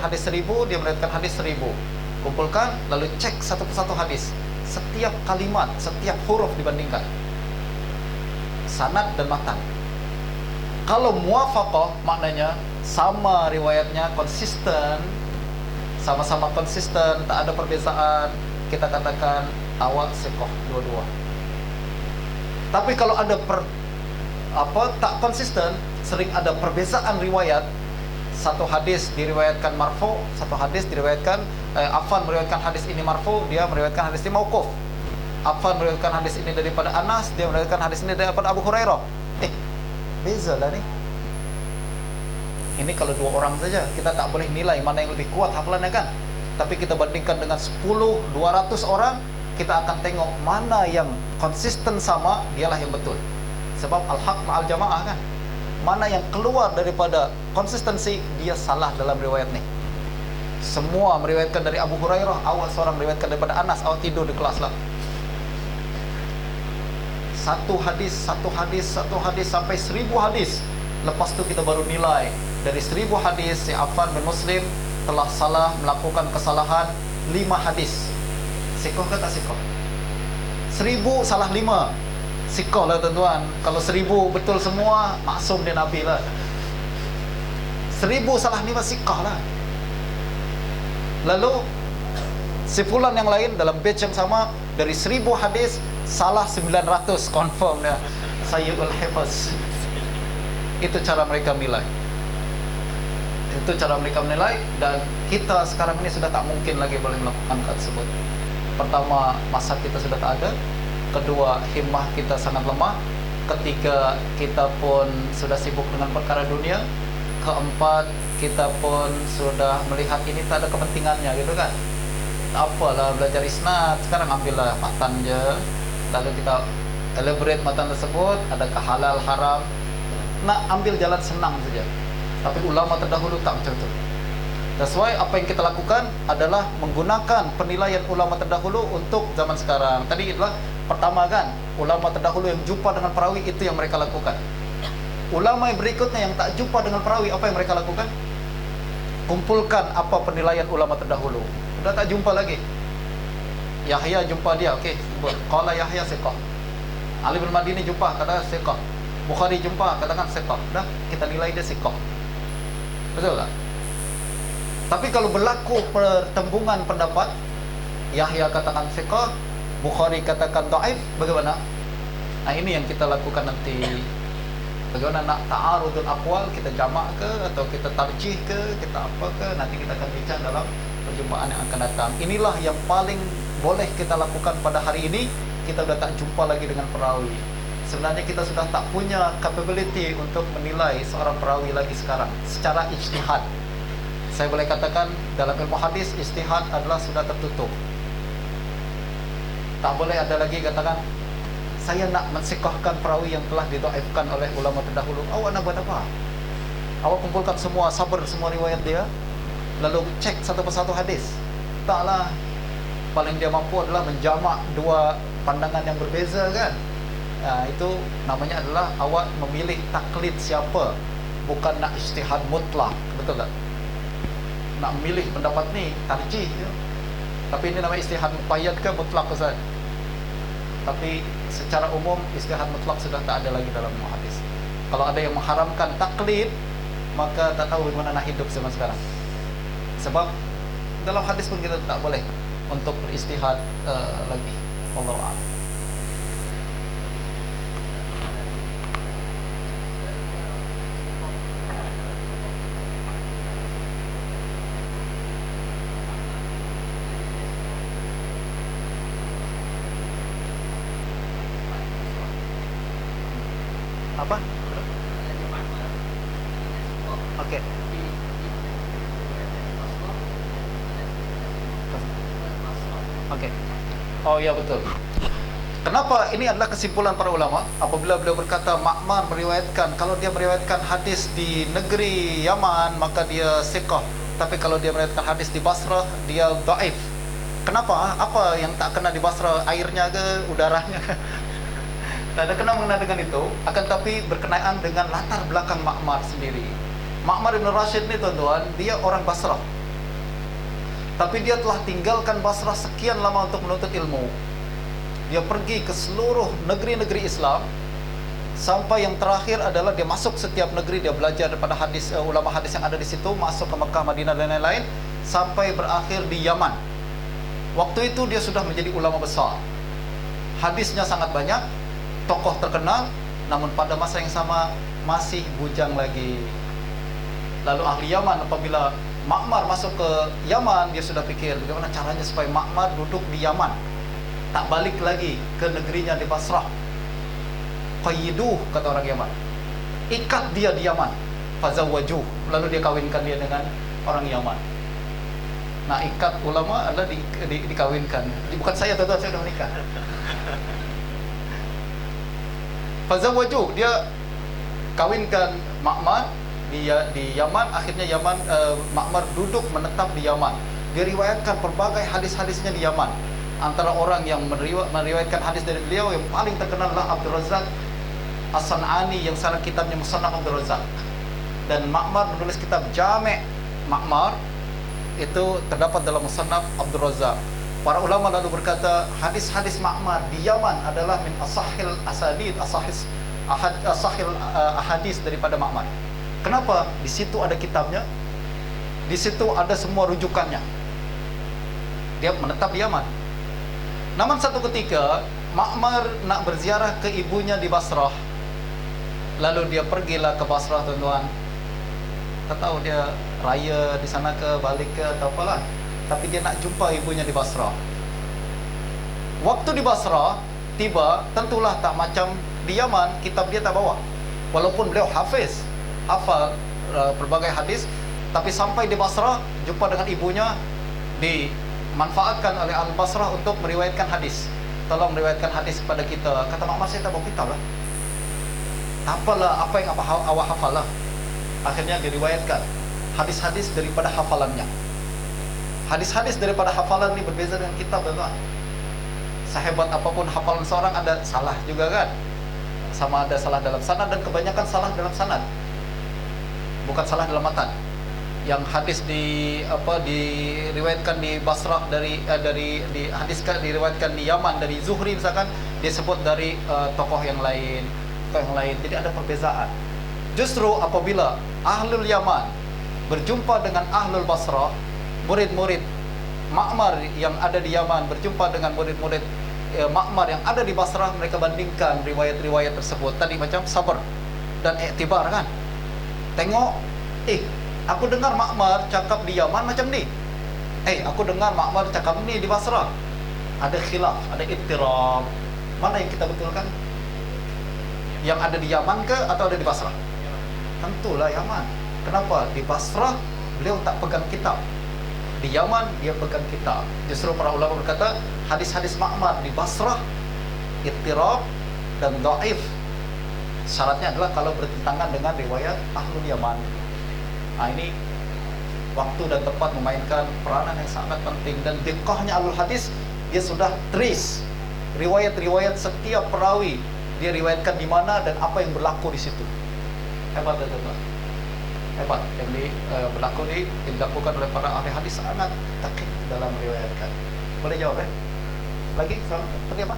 hadis 1000, dia meriwayatkan hadis 1000. Kumpulkan, lalu cek satu persatu hadis. Setiap kalimat, setiap huruf dibandingkan. Sanad dan matan. Kalau muwafaqah maknanya sama riwayatnya, konsisten, sama-sama konsisten, tak ada perbezaan, kita katakan awak siqah dua-dua. Tapi kalau ada tak konsisten, sering ada perbezaan riwayat. Satu hadis diriwayatkan marfu, satu hadis diriwayatkan Affan meriwayatkan hadis ini marfu, dia meriwayatkan hadis ini mauquf. Affan meriwayatkan hadis ini daripada Anas, dia meriwayatkan hadis ini daripada Abu Hurairah. Beza lah ni. Ini kalau dua orang saja, kita tak boleh nilai mana yang lebih kuat hafalannya kan. Tapi kita bandingkan dengan 10, 200 orang, kita akan tengok mana yang konsisten sama, dialah yang betul. Sebab al-haq ma'al jamaah kan. Mana yang keluar daripada konsistensi, dia salah dalam riwayat ni. Semua meriwayatkan dari Abu Hurairah, awak seorang meriwayatkan daripada Anas, awak tidur di kelas lah. Satu hadis sampai 1000 hadis. Lepas tu kita baru nilai. Dari 1000 hadis, si Affan bin Muslim telah salah, melakukan kesalahan 5 hadis. Siqah ke tak siqah? 1000 salah 5, siqah lah tuan-tuan. Kalau 1000 betul semua, maksum dia Nabi lah. 1000 salah 5, siqah lah. Lalu si fulan yang lain dalam batch yang sama, dari 1000 hadis salah 900, confirm dia sayyidul hifaz. Itu cara mereka nilai. Itu cara mereka menilai. Dan kita sekarang ini sudah tak mungkin lagi boleh melakukan hal tersebut. Pertama, masa kita sudah tak ada. Kedua, himmah kita sangat lemah. Ketiga, kita pun sudah sibuk dengan perkara dunia. Keempat, kita pun sudah melihat ini tak ada kepentingannya gitu kan. Tak apalah belajar isnad, sekarang ambillah matan je, lalu kita elaborate matan tersebut, adakah halal haram. Nak ambil jalan senang saja. Tapi ulama terdahulu tak macam itu. That's why apa yang kita lakukan adalah menggunakan penilaian ulama terdahulu untuk zaman sekarang. Tadi adalah pertama kan, ulama terdahulu yang jumpa dengan perawi, itu yang mereka lakukan. Ulama yang berikutnya yang tak jumpa dengan perawi, apa yang mereka lakukan? Kumpulkan apa penilaian ulama terdahulu. Sudah tak jumpa lagi. Yahya jumpa dia, okey, qala Yahya siqah. Ali bin Madini jumpa, kata siqah. Bukhari jumpa, katakan siqah. Dah, kita nilai dia siqah. Betul tak? Tapi kalau berlaku pertembungan pendapat, Yahya katakan siqah, Bukhari katakan dhaif, bagaimana? Nah, ini yang kita lakukan nanti. Bagaimana nak ta'arudul aqwal, kita jamak ke atau kita tarjih ke, kita apa ke, nanti kita akan bincang dalam perjumpaan yang akan datang. Inilah yang paling boleh kita lakukan pada hari ini. Kita sudah tak jumpa lagi dengan perawi. Sebenarnya kita sudah tak punya capability untuk menilai seorang perawi lagi sekarang secara ijtihad. Saya boleh katakan dalam ilmu hadis, ijtihad adalah sudah tertutup. Tak boleh ada lagi katakan saya nak mensiqahkan perawi yang telah didhaifkan oleh ulama terdahulu. Awak nak buat apa? Awak kumpulkan semua, sabar semua riwayat dia, lalu cek satu persatu hadis. Taklah. Paling dia mampu adalah menjamak dua pandangan yang berbeza kan. Itu namanya adalah awak memilih taklid siapa, bukan nak ijtihad mutlak. Betul tak? Nak memilih pendapat ni tarjih ya. Tapi ini namanya ijtihad muqayyad ke mutlak Ustaz? Tapi secara umum ijtihad mutlak sudah tak ada lagi dalam hadis. Kalau ada yang mengharamkan taklid, maka tak tahu bagaimana nak hidup zaman sekarang. Sebab dalam hadis pun kita tak boleh untuk beristihad lagi. Wallahu a'lam. Apa? Okey. Okey. Oh ya, betul. Kenapa ini adalah kesimpulan para ulama apabila beliau berkata Ma'mar meriwayatkan, kalau dia meriwayatkan hadis di negeri Yaman maka dia siqah, tapi kalau dia meriwayatkan hadis di Basrah dia dhaif. Kenapa? Apa yang tak kena di Basrah, airnya ke udaranya? Tak ada kena mengenai dengan itu, akan tapi berkenaan dengan latar belakang Ma'mar sendiri. Ma'mar Ibn Rashid ni tuan-tuan, dia orang Basrah. Tapi dia telah tinggalkan Basrah sekian lama untuk menuntut ilmu. Dia pergi ke seluruh negeri-negeri Islam, sampai yang terakhir adalah dia masuk setiap negeri, dia belajar daripada hadis, ulama hadis yang ada di situ, masuk ke Mekah, Madinah dan lain-lain, sampai berakhir di Yaman. Waktu itu dia sudah menjadi ulama besar, hadisnya sangat banyak, tokoh terkenal, namun pada masa yang sama masih bujang lagi. Lalu ahli Yaman, apabila Ma'mar masuk ke Yaman, dia sudah pikir bagaimana caranya supaya Ma'mar duduk di Yaman, tak balik lagi ke negerinya di Basrah. Qayyiduh, kata orang Yaman, ikat dia di Yaman, fazawwajuh, lalu dia kawinkan dia dengan orang Yaman. Nah, ikat ulama adalah dikawinkan. Bukan saya, tuan-tuan, saya sudah menikah. Fazawwajuh, dia kawinkan Ma'mar di Yaman. Akhirnya Ma'mar duduk menetap di Yaman. Diriwayatkan berbagai hadis-hadisnya di Yaman. Antara orang yang meriwayatkan hadis dari beliau yang paling terkenal adalah Abdul Razak As-San'ani, yang salah kitabnya Musannaf Abdul Razak. Dan Ma'mar menulis kitab Jami' Ma'mar, itu terdapat dalam Musannaf Abdul Razak. Para ulama lalu berkata, hadis-hadis Ma'mar di Yaman adalah min asahil asadid, asahil ahadis daripada Ma'mar. Kenapa? Di situ ada kitabnya, di situ ada semua rujukannya. Dia menetap di Yaman. Namun satu ketika Ma'mar nak berziarah ke ibunya di Basrah. Lalu dia pergilah ke Basrah, tuan-tuan. Tak tahu dia raya di sana ke, balik ke, atau apalah. Tapi dia nak jumpa ibunya di Basrah. Waktu di Basrah tiba, tentulah tak macam di Yaman, kitab dia tak bawa. Walaupun beliau hafal berbagai hadis, tapi sampai di Basrah jumpa dengan ibunya, dimanfaatkan oleh Al-Basrah untuk meriwayatkan hadis. Tolong meriwayatkan hadis kepada kita. Kata Ma'mar, saya tak bawa kitab lah. Apalah apa yang awak hafal lah. Akhirnya diriwayatkan hadis-hadis daripada hafalannya. Hadis-hadis daripada hafalan ini berbeza dengan kitab, tuan-tuan. Sehebat apapun hafalan seorang, ada salah juga kan. Sama ada salah dalam sanad, dan kebanyakan salah dalam sanad, bukan salah dalam matan. Yang hadis diriwayatkan di Basrah diriwayatkan di Yaman dari Zuhri misalkan, dia sebut dari tokoh yang lain. Jadi ada perbezaan. Justru apabila Ahlul Yaman berjumpa dengan Ahlul Basrah, murid-murid Ma'mar yang ada di Yaman berjumpa dengan murid-murid Ma'mar yang ada di Basrah, mereka bandingkan riwayat-riwayat tersebut. Tadi macam sabar dan iktibar kan. Tengok, aku dengar Ma'mar cakap di Yaman macam ni. Aku dengar Ma'mar cakap ni di Basrah. Ada khilaf, ada ittirab. Mana yang kita betulkan? Yang ada di Yaman ke atau ada di Basrah? Tentulah Yaman. Kenapa? Di Basrah beliau tak pegang kitab, di Yaman dia pegang kitab. Justru para ulama berkata, hadis-hadis Ma'mar di Basrah ittirab dan dhaif. Syaratnya adalah kalau bertentangan dengan riwayat Ahlul Yaman. Nah, ini waktu dan tempat memainkan peranan yang sangat penting. Dan diqqahnya Ahlul Hadis, dia sudah trace riwayat-riwayat setiap perawi, dia riwayatkan di mana dan apa yang berlaku di situ. Hebat, teman-teman. Hebat. Yang dilakukan oleh para ahli hadis sangat takik dalam meriwayatkan. Boleh jawab lagi? Tadi apa?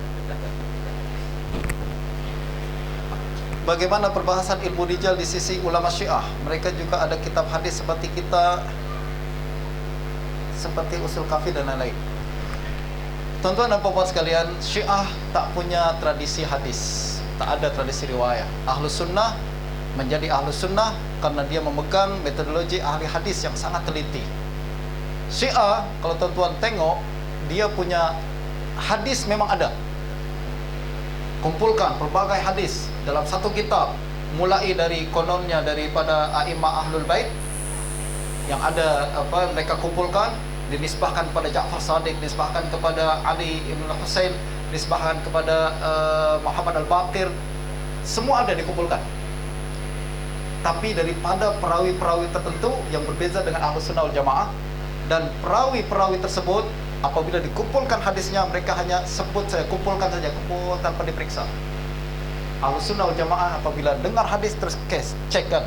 Bagaimana perbahasan ilmu rijal di sisi ulama Syiah? Mereka juga ada kitab hadis seperti kita, seperti Usul Kafi dan lain-lain. Tuan-tuan dan puan-puan sekalian, Syiah tak punya tradisi hadis, tak ada tradisi riwayat. Ahlus Sunnah menjadi Ahlus Sunnah karena dia memegang metodologi ahli hadis yang sangat teliti. Syiah, kalau tuan-tuan tengok, dia punya hadis memang ada. Kumpulkan berbagai hadis dalam satu kitab, mulai dari kononnya daripada A'immah Ahlul Bait yang ada mereka kumpulkan, dinisbahkan kepada Ja'far Shadiq, dinisbahkan kepada Ali Ibn Husain, dinisbahkan kepada Muhammad Al-Baqir. Semua ada dikumpulkan. Tapi daripada perawi-perawi tertentu yang berbeza dengan Ahlus Sunnah wal Jamaah, dan perawi-perawi tersebut apabila dikumpulkan hadisnya, mereka hanya sebut saja, kumpul tanpa diperiksa. Ahlus Sunnah wal Jamaah apabila dengar hadis terus cek kan,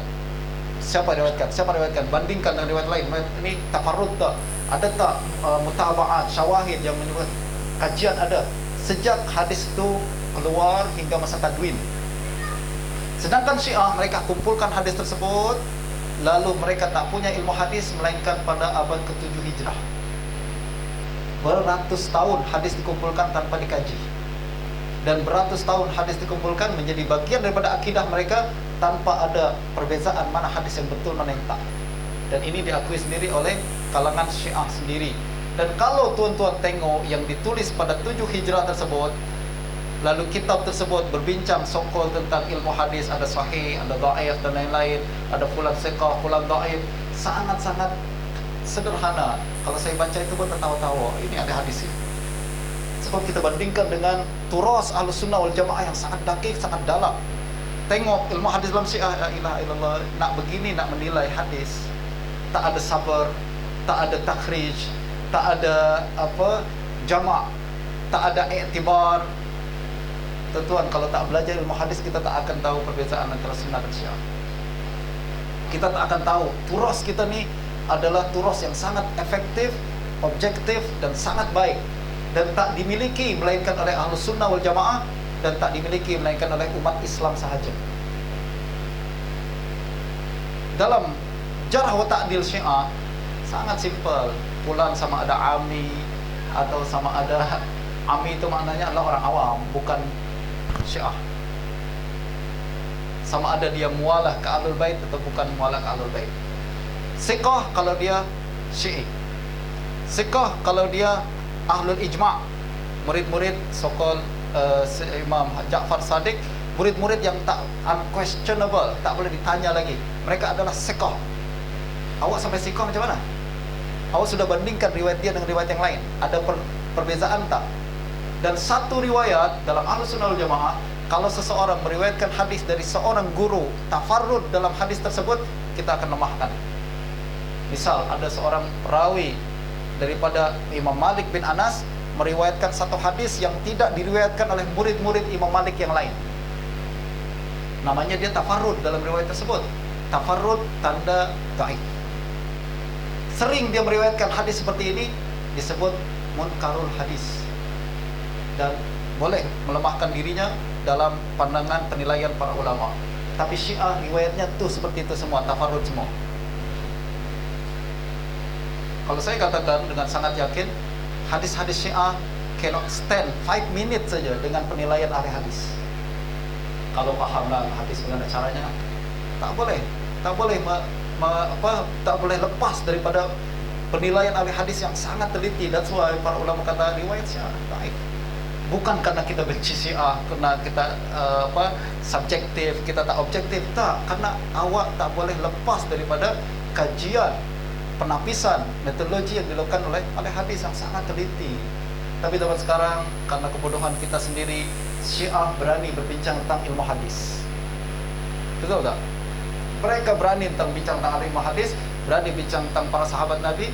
Siapa riwayatkan? Siapa riwayatkan? Bandingkan dengan riwayat lain. Ini tafarrud tak? Ada tak mutaba'at, syawahid yang menyebut kajian ada sejak hadis itu keluar hingga masa tadwin. Sedangkan Syiah mereka kumpulkan hadis tersebut, lalu mereka tak punya ilmu hadis melainkan pada abad ke-7 Hijrah. Beratus tahun hadis dikumpulkan tanpa dikaji, dan beratus tahun hadis dikumpulkan menjadi bagian daripada akidah mereka tanpa ada perbezaan mana hadis yang betul mana yang tak. Dan ini diakui sendiri oleh kalangan Syiah sendiri. Dan kalau tuan-tuan tengok yang ditulis pada 7 Hijrah tersebut, lalu kitab tersebut berbincang sokol tentang ilmu hadis, ada sahih, ada dhaif dan lain-lain, ada fulan siqah, fulan dhaif, sangat-sangat sederhana. Kalau saya baca itu pun tertawa-tawa, ini ada hadis ini. Sebab kita bandingkan dengan turas Ahlus Sunnah wal Jamaah yang sangat dakik, sangat dalam. Tengok ilmu hadis dalam Syiah, la ilaha illallah, nak begini nak menilai hadis, tak ada sabar, tak ada takhrij, tak ada jama', tak ada i'tibar. Tuan-tuan, kalau tak belajar ilmu hadis, kita tak akan tahu perbezaan antara Sunnah dan Syiah. Kita tak akan tahu. Turas kita ni adalah turas yang sangat efektif, objektif dan sangat baik, dan tak dimiliki melainkan oleh Ahlus Sunnah wal Jamaah, dan tak dimiliki melainkan oleh umat Islam sahaja. Dalam jarh wa ta'dil Syiah sangat simpel. Fulan sama ada ami, atau sama ada ami itu maknanya adalah orang awam, bukan Syiah. Sama ada dia mualah ke Ahlul Bait atau bukan mualah ke Ahlul Bait. Siqah kalau dia Syi'i. Siqah kalau dia Ahlul Ijma', murid-murid sokol Imam Ja'far Sadiq, murid-murid yang tak unquestionable, tak boleh ditanya lagi. Mereka adalah siqah. Awak sampai siqah macam mana? Awak sudah bandingkan riwayat dia dengan riwayat yang lain, ada perbezaan tak? Dan satu riwayat dalam Ahlus Sunnah wal Jamaah, kalau seseorang meriwayatkan hadis dari seorang guru tafarrud dalam hadis tersebut, kita akan lemahkan. Misal ada seorang perawi daripada Imam Malik bin Anas meriwayatkan satu hadis yang tidak diriwayatkan oleh murid-murid Imam Malik yang lain, namanya dia tafarrud dalam riwayat tersebut. Tafarrud tanda dhaif. Sering dia meriwayatkan hadis seperti ini, disebut munkarul hadis, dan boleh melemahkan dirinya dalam pandangan penilaian para ulama. Tapi Syiah riwayatnya tuh seperti itu semua, tafarrud semua. Kalau saya katakan dengan sangat yakin, hadis-hadis Syiah cannot stand 5 minutes saja dengan penilaian ahli hadis. Kalau pahamlah hadis bagaimana caranya, tak boleh tak boleh lepas daripada penilaian ahli hadis yang sangat teliti. That's why para ulama kata riwayat Syiah baik. Bukan karena kita benci Syiah, karena kita subjektif, kita tak objektif, tak. Karena awak tak boleh lepas daripada kajian, penapisan, metodologi yang dilakukan oleh ahli hadis yang sangat teliti. Tapi zaman sekarang, karena kebodohan kita sendiri, Syiah berani berbincang tentang ilmu hadis. Betul tak? Mereka berani tentang bincang tentang ilmu hadis, berani bincang tentang para sahabat Nabi,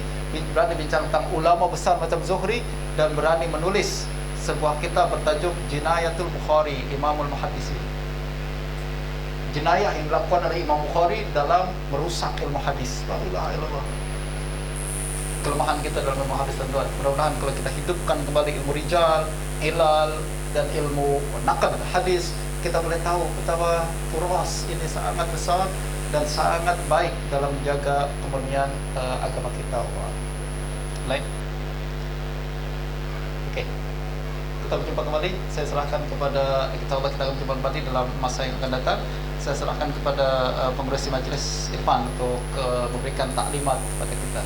berani bincang tentang ulama besar macam Zuhri, dan berani menulis sebuah kitab bertajuk Jinayatul Bukhari, Imamul Muhaddisin. Jenayah yang dilakukan oleh Imam Bukhari dalam merusak ilmu hadis. La ilaha illallah. Kelemahan kita dalam ilmu hadis, tuan-tuan. Mudah-mudahan kalau kita hidupkan kembali ilmu rijal, ilal, dan ilmu naqad hadis, kita boleh tahu betapa turas ini sangat besar dan sangat baik dalam menjaga kemurnian agama kita. Lain. Okey. Kita berjumpa kembali. Saya serahkan kepada kita akan berjumpa kembali dalam masa yang akan datang. Saya serahkan kepada pengurusi majlis Irfan untuk memberikan taklimat kepada kita.